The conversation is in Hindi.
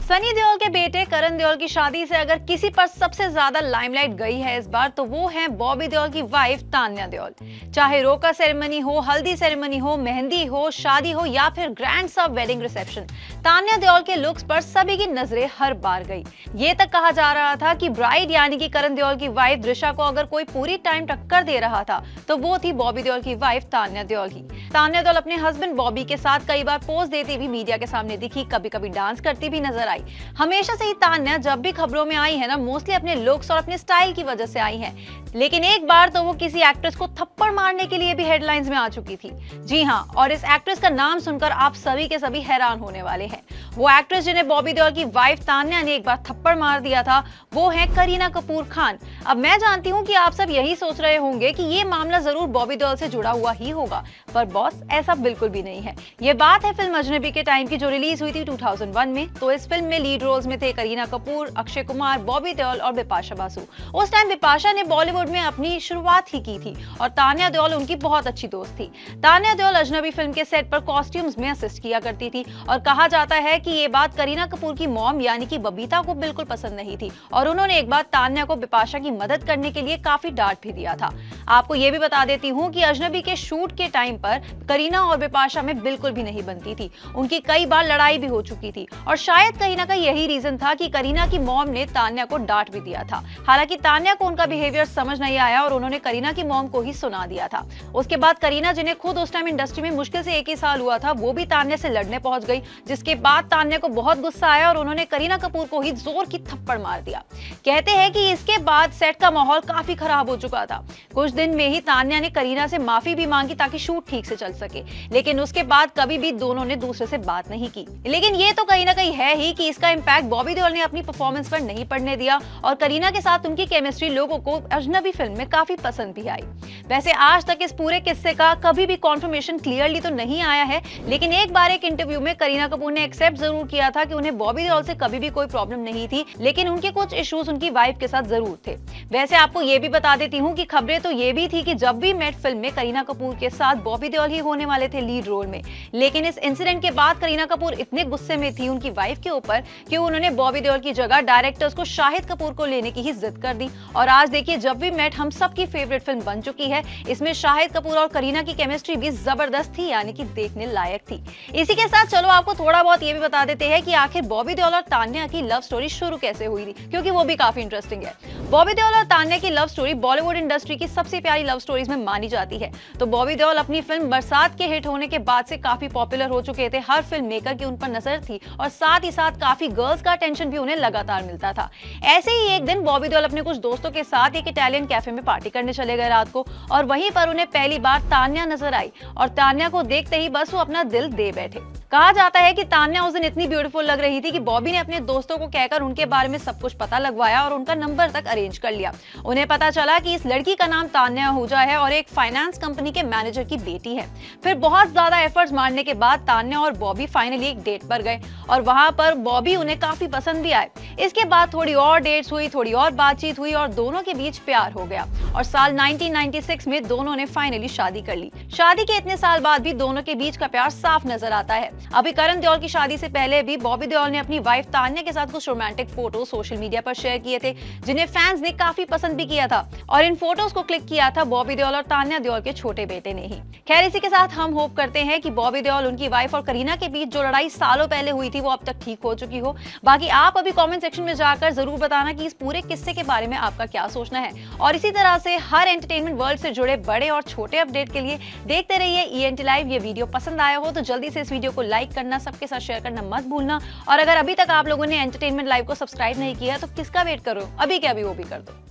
सनी देओल के बेटे करण देओल की शादी से अगर किसी पर सबसे ज्यादा लाइमलाइट गई है इस बार, तो वो है बॉबी देओल की वाइफ तान्या देओल। चाहे रोका सेरेमनी हो, हल्दी सेरेमनी हो, मेहंदी हो, शादी हो या फिर ग्रैंड सा वेडिंग रिसेप्शन, तान्या देओल के लुक्स पर सभी की नजरें हर बार गई। ये तक कहा जा रहा था कि ब्राइड यानी कि करण देओल की वाइफ दृशा को अगर कोई पूरी टाइम टक्कर दे रहा था तो वो थी बॉबी देओल की वाइफ तान्या देओल ही। तान्या देओल अपने हस्बैंड बॉबी के साथ कई बार पोज देती भी मीडिया के सामने दिखी, कभी कभी डांस करती भी नजर आई। हमेशा से ही तान्या जब भी खबरों में आई है ना, मोस्टली अपने लुक्स और अपने स्टाइल की वजह से आई है। लेकिन एक बार तो वो किसी एक्ट्रेस को थप्पड़ मारने के लिए भी हेडलाइंस में आ चुकी थी। जी हाँ, और इस एक्ट्रेस का नाम सुनकर आप सभी के सभी हैरान होने वाले हैं। वो एक्ट्रेस जिन्हें बॉबी देओल की वाइफ तान्या ने एक बार थप्पड़ मार दिया था, वो है करीना कपूर खान। अब मैं जानती हूँ कि आप सब यही सोच रहे होंगे कि ये मामला जरूर बॉबी देओल से जुड़ा हुआ ही होगा, पर बॉस ऐसा बिल्कुल भी नहीं है। ये बात है फिल्म अजनबी के टाइम की, जो रिलीज हुई थी 2001 में। तो इस फिल्म में लीड रोल्स में थे करीना कपूर, अक्षय कुमार, बॉबी देओल और बिपाशा बासु। उस टाइम बिपाशा ने बॉलीवुड में अपनी शुरुआत ही की थी और तान्या देओल उनकी बहुत अच्छी दोस्त थी। तान्या देओल अजनबी फिल्म के सेट पर कॉस्ट्यूम्स में असिस्ट किया करती थी और कहा जाता है कि ये बात करीना कपूर की मॉम यानी कि बबीता को बिल्कुल पसंद नहीं थी और उन्होंने एक बार तान्या को बिपाशा की मदद करने के लिए काफी डांट भी दिया था। आपको ये भी बता देती हूँ कि अजनबी के शूट के टाइम पर करीना और बिपाशा में बिल्कुल भी नहीं बनती थी। उनकी कई बार लड़ाई भी हो चुकी थी और शायद कहीं ना कहीं यही रीजन था कि करीना की मॉम ने तान्या को डांट भी दिया था। हालांकि तान्या को उनका बिहेवियर समझ नहीं आया और उन्होंने करीना की मॉम को ही सुना दिया था। उसके बाद करीना, जिन्हें खुद उस टाइम इंडस्ट्री में मुश्किल से 1 ही साल हुआ था, वो भी तान्या से लड़ने पहुंच गई, जिसके बाद तान्या को बहुत गुस्सा आया और उन्होंने करीना कपूर को ही जोर की थप्पड़ मार दिया। कहते हैं कि इसके बाद सेट का माहौल काफी खराब हो चुका था। कुछ दिन में ही तान्या ने करीना से माफी भी मांगी ताकि शूट ठीक से चल सके, लेकिन उसके बाद कभी भी दोनों ने दूसरे से बात नहीं की। लेकिन ये तो कहीं ना कहीं है ही कि इसका इम्पैक्ट बॉबी देओल ने अपनी परफॉर्मेंस पर नहीं पड़ने दिया और करीना के साथ उनकी केमिस्ट्री लोगों को अजनबी फिल्म में काफी पसंद भी आई। वैसे आज तक इस पूरे किस्से का कभी भी कॉन्फर्मेशन क्लियरली तो नहीं आया है, लेकिन एक बार एक इंटरव्यू में करीना कपूर ने एक्सेप्ट जरूर किया था कि उन्हें बॉबी देओल से कभी भी कोई प्रॉब्लम नहीं थी, लेकिन उनके कुछ इश्यूज उनकी वाइफ के साथ जरूर थे। वैसे आपको ये भी बता देती हूँ कि खबरें तो ये भी थी कि जब भी मेट फिल्म में करीना कपूर के साथ बॉबी देओल ही होने वाले थे लीड रोल में, लेकिन इस इंसिडेंट के बाद करीना कपूर इतने गुस्से में थी उनकी वाइफ के ऊपर कि उन्होंने बॉबी देओल की जगह डायरेक्टर्स को शाहिद कपूर को लेने की ही जिद कर दी। और आज देखिए, जब भी मेट हम सबकी फेवरेट फिल्म बन चुकी है। इसमें शाहिद कपूर और करीना की केमिस्ट्री भी जबरदस्त थी, यानी कि देखने लायक थी। इसी के साथ चलो आपको थोड़ा बहुत ये भी बता देते हैं कि आखिर बॉबी देओल और तान्या की लव स्टोरी शुरू कैसे हुई थी, क्योंकि वो भी काफी इंटरेस्टिंग है। बॉबी देओल और तान्या की लव स्टोरी बॉलीवुड इंडस्ट्री की सबसे प्यारी लव स्टोरीज में मानी जाती है। तो बॉबी देओल अपनी फिल्म बरसात के हिट होने के बाद से काफी पॉपुलर हो चुके थे। हर फिल्म मेकर की उन पर नजर थी और साथ ही साथ काफी गर्ल्स का अटेंशन भी उन्हें लगातार मिलता था। ऐसे ही एक दिन बॉबी देओल अपने कुछ दोस्तों के साथ एक इटालियन कैफे में पार्टी करने चले गए रात को, और वहीं पर उन्हें पहली बार तान्या नजर आई और तान्या को देखते ही बस वो अपना दिल दे बैठे। कहा जाता है कि तान्या उस दिन इतनी ब्यूटीफुल लग रही थी कि बॉबी ने अपने दोस्तों को कहकर उनके बारे में सब कुछ पता लगवाया और उनका नंबर तक अरेंज कर लिया। उन्हें पता चला कि इस लड़की का नाम तान्या आहूजा है और एक फाइनेंस कंपनी के मैनेजर की बेटी है। फिर बहुत ज्यादा एफर्ट्स मारने के बाद तान्या और बॉबी फाइनली एक डेट पर गए और वहां पर बॉबी उन्हें काफी पसंद भी आए। इसके बाद थोड़ी और डेट्स हुई, थोड़ी और बातचीत हुई और दोनों के बीच प्यार हो गया और साल 1996 में दोनों ने फाइनली शादी कर ली। शादी के इतने साल बाद भी दोनों के बीच का प्यार साफ नजर आता है। अभी करण देओल की शादी से पहले भी बॉबी देओल ने अपनी वाइफ तान्या के साथ कुछ रोमांटिक फोटो सोशल मीडिया पर शेयर किए थे, जिन्हें फैंस ने काफी पसंद भी किया था और इन फोटोज को क्लिक किया था बॉबी देओल और तान्या देओल के छोटे बेटे ने ही। खैर, इसी के साथ हम होप करते हैं कि बॉबी देओल, उनकी वाइफ और करीना के बीच जो लड़ाई सालों पहले हुई थी वो अब तक ठीक हो चुकी हो। बाकी आप अभी कमेंट सेक्शन में जाकर जरूर बताना कि इस पूरे किस्से के बारे में आपका क्या सोचना है। और इसी तरह से हर एंटरटेनमेंट वर्ल्ड से जुड़े बड़े और छोटे अपडेट के लिए देखते रहिए ENT लाइव। ये वीडियो पसंद आया हो तो जल्दी से इस वीडियो को लाइक करना, सबके साथ शेयर करना मत भूलना। और अगर अभी तक आप लोगों ने एंटरटेनमेंट लाइव को सब्सक्राइब नहीं किया तो किसका वेट करो, अभी के अभी वो भी कर दो।